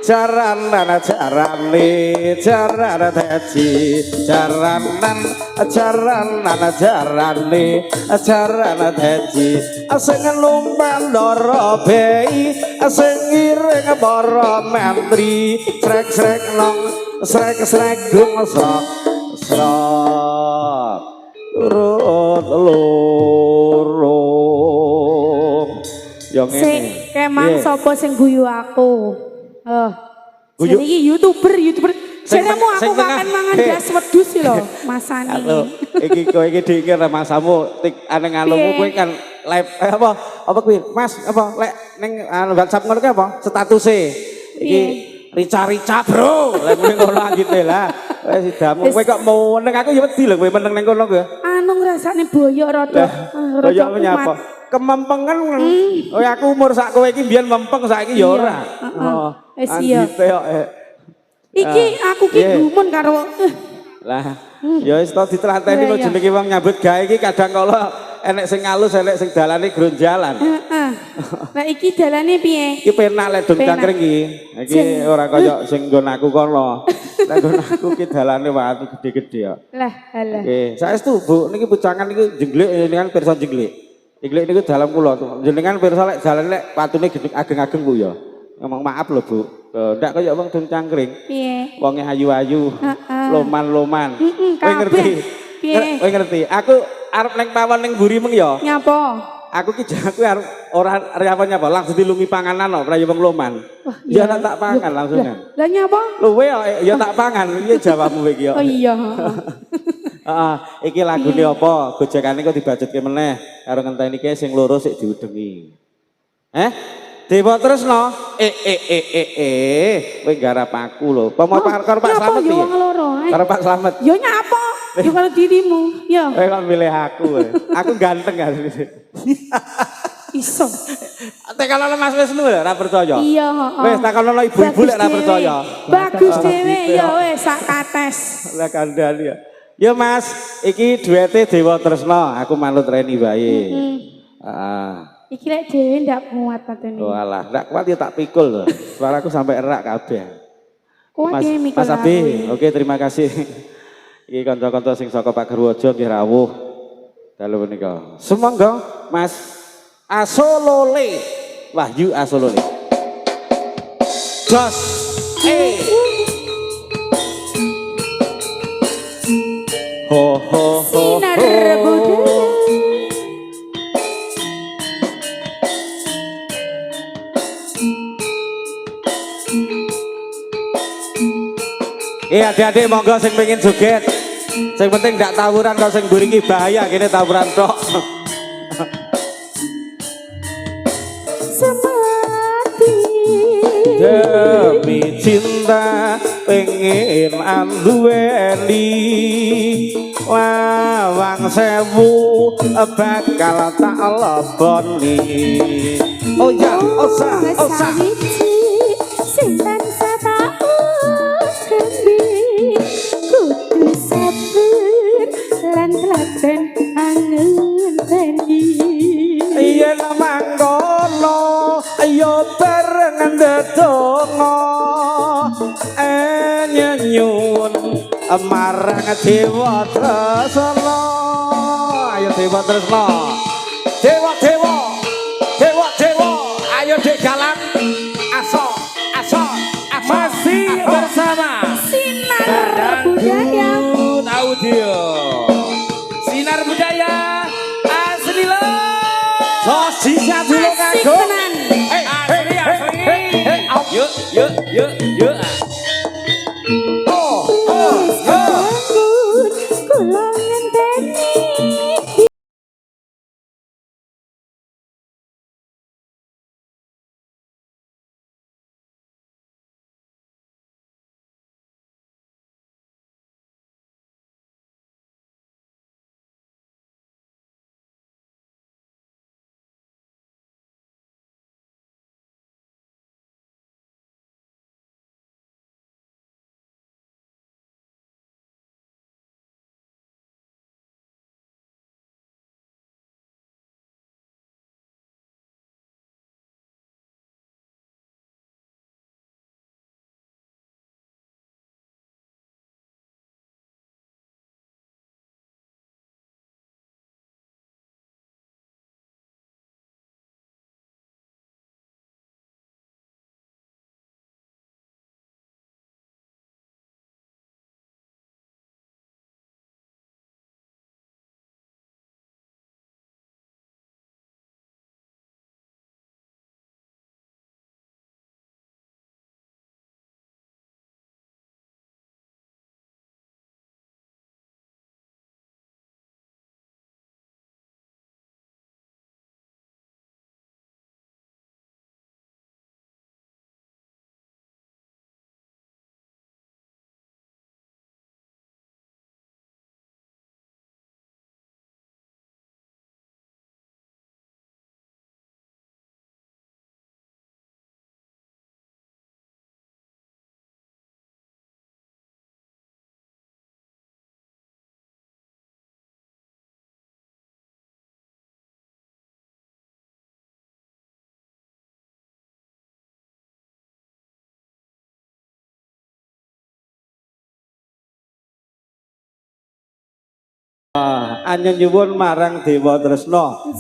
jaranan jarane jarana teji jaranan jarane jarana teji sing numpan ndara bei sing iring para mentri srek-srek nong srek-srek gung srok srok lurung yo ngene kemang sapa sing guyu aku guyu iki youtuber jenengmu aku makan mangan gas wedhus lho masane iki kowe iki dikir masamu tik ane ngalumu kowe kan live apa kuwi Mas apa lek ning WhatsApp ngono ki apa statuse iki rica-rica bro lek muni ngono anggite lah wis sidamu kowe kok meneng aku ya wedi lho kowe meneng ning kono kowe anu ngrasane boyok rada boyok nyapa kemempengan oh aku umur sak kowe iki mbiyen mempeng saiki ya ora wis iya iki aku ki gumun karo lah ya wis to ditelateni kok jenenge wong nyambut gawe iki kadang kala enek sing ngalus enek sing dalane gronjalan nah iki dalane piye iki penak lek dong cangkring iki ora kaya sing nggon aku kono lek nggon aku ki dalane watu gede-gede ya lah halah nggih saestu Bu niki pucangan niki jenglik jenengan pirsa jenglik jenglik niku dalam kula jenengan pirsa lek dalane lek watune ageng-ageng Bu ya ngomong maaf lho Bu ndak kaya wong dong cangkring piye wonge ayu-ayu loman-loman kowe ngerti piye kowe ngerti aku arep neng pawon ning mburi meng ya nyapa aku ki jago arep ora nyapa langsung dilungi panganan kok ora ya wong loman ya tak pangan langsung kan lah nyapa luwe ya tak pangan iki jawabmu iki ya oh iya heeh iki lagune apa gojekane kok dibajutke meneh karo ngenteni ki sing loro sik diudengi Dewa Tresna kowe garap aku lho pomo karo Pak Slamet iki karo Pak Slamet yo nyapa yo karo dirimu yo kowe kok milih aku ganteng kan iso tekan Mas Wisnu lho ora percaya iya wis takono ibu-ibu lek ora percaya bagus dhewe ya wis sak kates lah kandhani ya ya Mas iki duete Dewa Tresna aku manut reni wae heeh iki lek dhewe ndak kuat patene. Oh alah, ndak kuat ya tak pikul loh. Suaraku sampai erak kabeh. Mas Abi, oke terima kasih. Iki kanca-kanca sing saka Pak Gerwojo nggih rawuh. Dalu menika. Sumangga Mas Asolole. Wahyu Asolole. Jos. Ho ho ho. Sinar budaya. Adik-adik monggo sing pengen joget. Sing penting ndak tawuran kok sing mburi iki bahaya kene tawuran tok. Semati demi cinta pengen anduweni lawang sewu bakal tak leboni. Oh ya, osa sing tansah tak kendi kudu sabar lan telaten angen tendi yen mangkono ayo bareng ndedonga nyuwun marang Dewa Tresna ayo Dewa Tresna dewa ayo dek galang masih bersama Sinar Budaya Audio Sinar Budaya asli loh sosisnya dulu kagum yuk anyun nyuwun marang Dewa Tresna